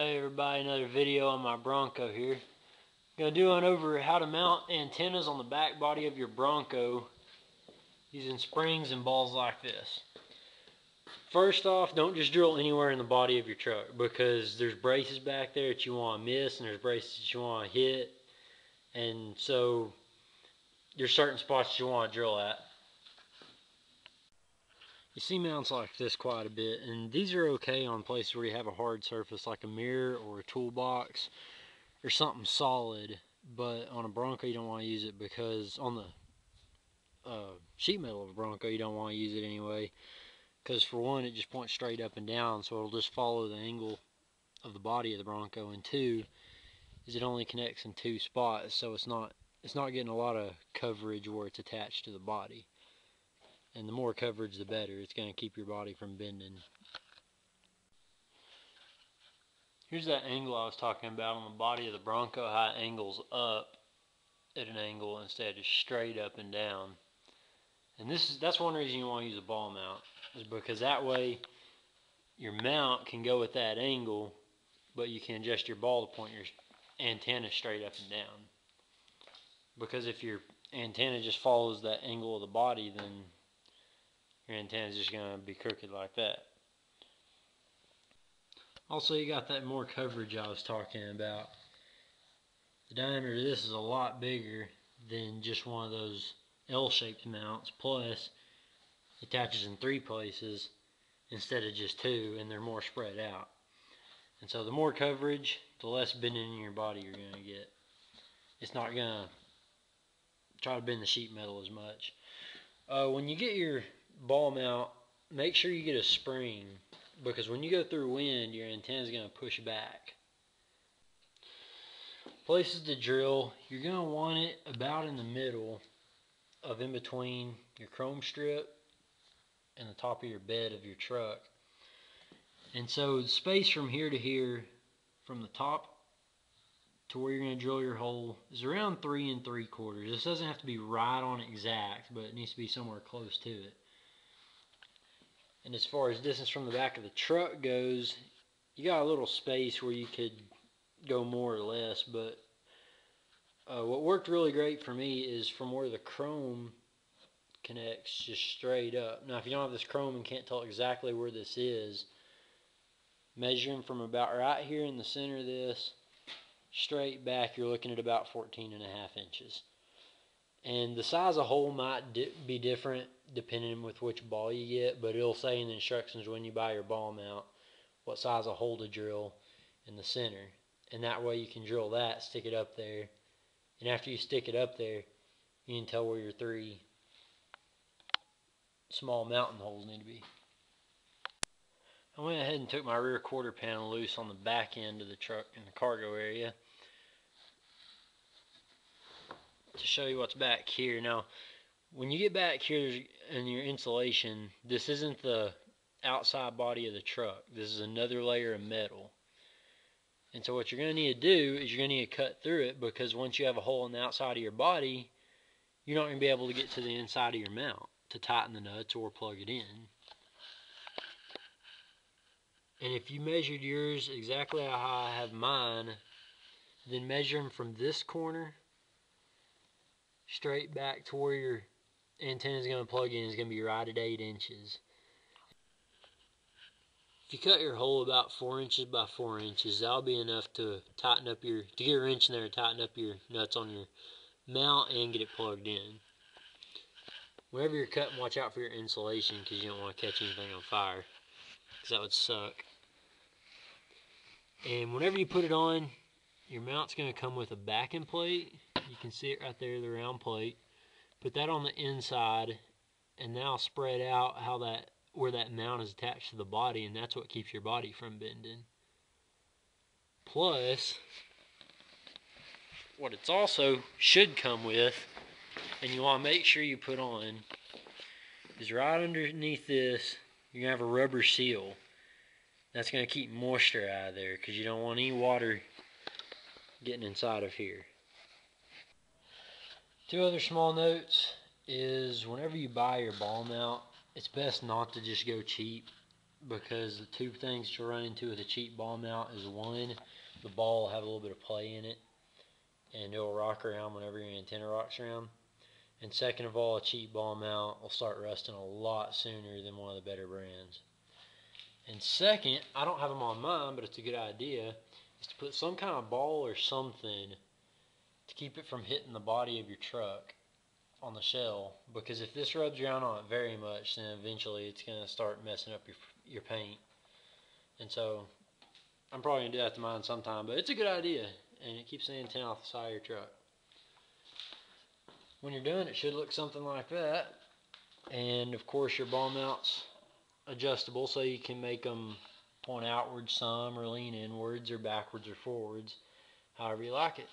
Hey everybody, another video on my Bronco here. Gonna do one over how to mount antennas on the back body of your Bronco using springs and balls like this. First off, don't just drill anywhere in the body of your truck because there's braces back there that you want to miss and there's braces that you want to hit, and so there's certain spots you want to drill at. You see mounts like this quite a bit, and these are okay on places where you have a hard surface like a mirror or a toolbox or something solid, but on a Bronco you don't want to use it because on the sheet metal of a Bronco you don't want to use it anyway, because for one, it just points straight up and down, so it'll just follow the angle of the body of the Bronco, and two is it only connects in two spots, so it's not getting a lot of coverage where it's attached to the body. And the more coverage the better. It's going to keep your body from bending. Here's that angle I was talking about on the body of the Bronco, how it angles up at an angle instead of just straight up and down. And that's one reason you want to use a ball mount, is because that way your mount can go at that angle, but you can adjust your ball to point your antenna straight up and down. Because if your antenna just follows that angle of the body, then your antenna is just going to be crooked like that. Also, you got that more coverage I was talking about. The diameter of this is a lot bigger than just one of those L-shaped mounts, plus it attaches in 3 places instead of just 2, and they're more spread out. And so the more coverage, the less bending in your body you're going to get. It's not going to try to bend the sheet metal as much. When you get your ball mount, make sure you get a spring, because when you go through wind, your antenna is going to push back. Places to drill, you're going to want it about in the middle of in between your chrome strip and the top of your bed of your truck. And so the space from here to here, from the top to where you're going to drill your hole, is around 3 3/4. This doesn't have to be right on exact, but it needs to be somewhere close to it. And as far as distance from the back of the truck goes, you got a little space where you could go more or less, but what worked really great for me is from where the chrome connects just straight up. Now if you don't have this chrome and can't tell exactly where this is, measuring from about right here in the center of this straight back, you're looking at about 14.5 inches. And the size of hole might be different depending with which ball you get, but it'll say in the instructions when you buy your ball mount what size of hole to drill in the center. And that way you can drill that, stick it up there, and after you stick it up there, you can tell where your 3 small mounting holes need to be. I went ahead and took my rear quarter panel loose on the back end of the truck in the cargo area to show you what's back here. Now, when you get back here in your insulation, this isn't the outside body of the truck. This is another layer of metal. And so what you're going to need to do is you're going to need to cut through it, because once you have a hole in the outside of your body, you're not going to be able to get to the inside of your mount to tighten the nuts or plug it in. And if you measured yours exactly how I have mine, then measure them from this corner straight back to where your antenna is going to plug in is going to be right at 8 inches. If you cut your hole about 4 inches by 4 inches, that'll be enough to tighten up to get your wrench in there and tighten up your nuts on your mount and get it plugged in. Whenever you're cutting, watch out for your insulation, because you don't want to catch anything on fire, because that would suck. And whenever you put it on, your mount's going to come with a backing plate. You can see it right there, the round plate. Put that on the inside, and now spread out where that mount is attached to the body, and that's what keeps your body from bending. Plus, what it's also should come with, and you want to make sure you put on, is right underneath this, you're going to have a rubber seal. That's going to keep moisture out of there, because you don't want any water getting inside of here. 2 other small notes is whenever you buy your ball mount, it's best not to just go cheap because the two things you'll run into with a cheap ball mount is, one, the ball will have a little bit of play in it and it'll rock around whenever your antenna rocks around. And second of all, a cheap ball mount will start rusting a lot sooner than one of the better brands. And second, I don't have them on mine, but it's a good idea, is to put some kind of ball or something to keep it from hitting the body of your truck on the shell, because if this rubs around on it very much, then eventually it's going to start messing up your paint. And so I'm probably going to do that to mine sometime, but it's a good idea, and it keeps the antenna off the side of your truck. When you're done, it should look something like that. And of course your ball mount's adjustable, so you can make them point outwards some, or lean inwards, or backwards, or forwards, however you like it.